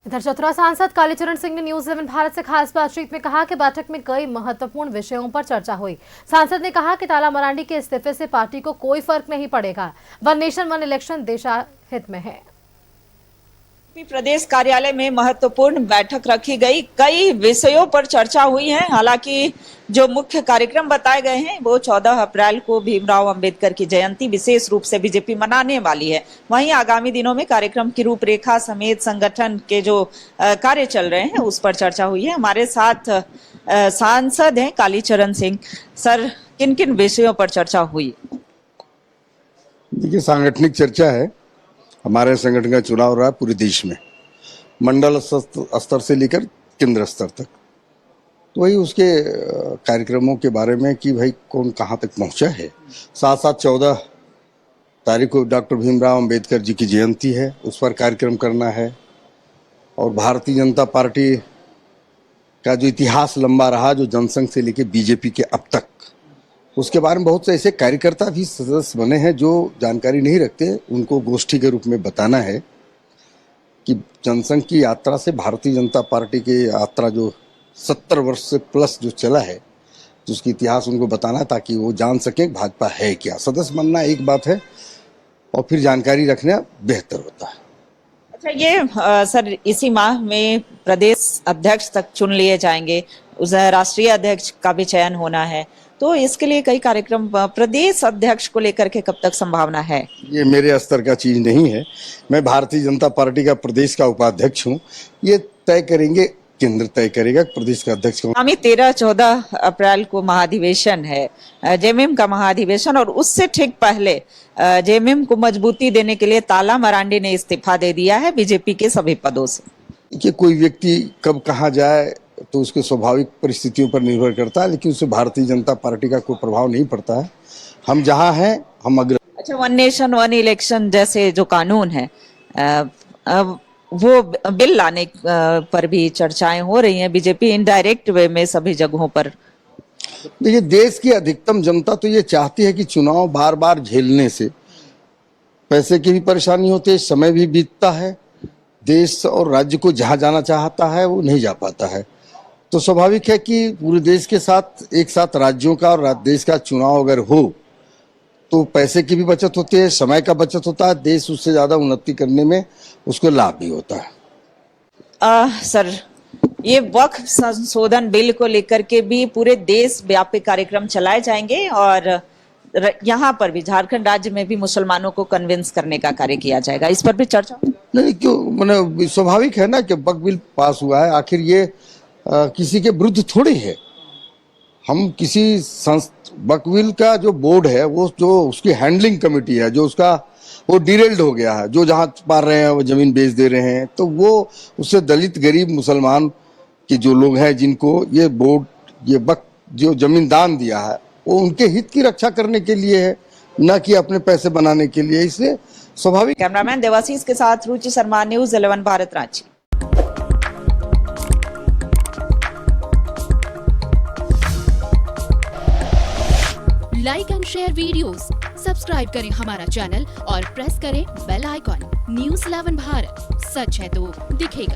इधर चतरा सांसद कालीचरण सिंह ने न्यूज 11 भारत से खास बातचीत में कहा कि बैठक में कई महत्वपूर्ण विषयों पर चर्चा हुई। सांसद ने कहा कि ताला मरांडी के इस्तीफे से पार्टी को कोई फर्क नहीं पड़ेगा। वन नेशन वन इलेक्शन देशहित में है। प्रदेश कार्यालय में महत्वपूर्ण बैठक रखी गई, कई विषयों पर चर्चा हुई है। हालांकि जो मुख्य कार्यक्रम बताए गए हैं वो 14 अप्रैल को भीमराव अंबेडकर की जयंती विशेष रूप से बीजेपी मनाने वाली है। वहीं आगामी दिनों में कार्यक्रम की रूपरेखा समेत संगठन के जो कार्य चल रहे हैं उस पर चर्चा हुई है। हमारे साथ सांसद हैं कालीचरण सिंह। सर, किन किन विषयों पर चर्चा हुई? देखिए, सांगठनिक चर्चा है। हमारे संगठन का चुनाव रहा पूरे देश में, मंडल स्तर से लेकर केंद्र स्तर तक। तो वही उसके कार्यक्रमों के बारे में कि भाई कौन कहाँ तक पहुँचा है। साथ साथ 14 तारीख को डॉक्टर भीमराव अंबेडकर जी की जयंती है, उस पर कार्यक्रम करना है। और भारतीय जनता पार्टी का जो इतिहास लंबा रहा, जो जनसंघ से लेकर बीजेपी के अब तक, उसके बारे में बहुत से ऐसे कार्यकर्ता भी सदस्य बने हैं जो जानकारी नहीं रखते। उनको गोष्ठी के रूप में बताना है कि जनसंघ की यात्रा से भारतीय जनता पार्टी की यात्रा जो 70 वर्ष से प्लस जो चला है, उसकी इतिहास उनको बताना है ताकि वो जान सकें भाजपा है क्या। सदस्य बनना एक बात है और फिर जानकारी रखना बेहतर होता है। अच्छा, ये सर इसी माह में प्रदेश अध्यक्ष तक चुन लिए जाएंगे, उस राष्ट्रीय अध्यक्ष का भी चयन होना है, तो इसके लिए कई कार्यक्रम प्रदेश अध्यक्ष को लेकर के कब तक संभावना है? ये मेरे स्तर का चीज नहीं है। मैं भारतीय जनता पार्टी का प्रदेश का उपाध्यक्ष हूँ। ये तय करेंगे, केंद्र तय करेगा प्रदेश का अध्यक्ष कौन। आगामी 13-14 अप्रैल को महाधिवेशन है, जेएमएम का महाधिवेशन, और उससे ठीक पहले जेएमएम को मजबूती देने के लिए ताला मरांडी ने इस्तीफा दे दिया है बीजेपी के सभी पदों से। देखिए, कोई व्यक्ति कब कहाँ जाए तो उसके स्वाभाविक परिस्थितियों पर निर्भर करता है, लेकिन उससे भारतीय जनता पार्टी का कोई प्रभाव नहीं पड़ता है। हम जहाँ हैं हम अग्र। अच्छा, वन नेशन वन इलेक्शन जैसे जो कानून है वो बिल लाने पर भी चर्चाएं हो रही हैं बीजेपी इनडायरेक्ट वे में सभी जगहों पर। देखिए, देश की अधिकतम जनता तो ये चाहती है कि चुनाव बार बार झेलने से पैसे की भी परेशानी होती है, समय भी बीतता है। देश और राज्य को जहाँ जाना चाहता है वो नहीं जा पाता है। तो स्वाभाविक है कि पूरे देश के साथ एक साथ राज्यों का और देश का चुनाव अगर हो तो पैसे की भी बचत होती है, समय का बचत होता है, देश उससे ज्यादा उन्नति करने में उसको लाभ भी होता है। सर, ये वक्फ संशोधन बिल को लेकर के भी पूरे देश व्यापी कार्यक्रम चलाए जाएंगे और यहाँ पर भी झारखंड राज्य में भी मुसलमानों को कन्विंस करने का कार्य किया जाएगा, इस पर भी चर्चा? नहीं, क्यों, मैंने स्वाभाविक है ना कि वक्फ बिल पास हुआ है। आखिर ये किसी के विरुद्ध थोड़ी है। हम किसी वक्फ बिल का जो बोर्ड है, वो जो उसकी हैंडलिंग कमेटी है, जो उसका वो डिरेल्ड हो गया है, जो जहाँ पा रहे हैं वो जमीन बेच दे रहे हैं, तो वो उससे दलित गरीब मुसलमान के जो लोग हैं जिनको ये बोर्ड ये वक्फ जो जमीन दान दिया है वो उनके हित की रक्षा करने के लिए है, न कि अपने पैसे बनाने के लिए। इसलिए स्वाभाविक। कैमरामैन देवाशीष के साथ Ruchi Sharma, news 11 Bharat, Ranchi. Like and share videos, subscribe करें हमारा चैनल और प्रेस करें बेल आइकॉन। न्यूज 11 भारत, सच है तो दिखेगा।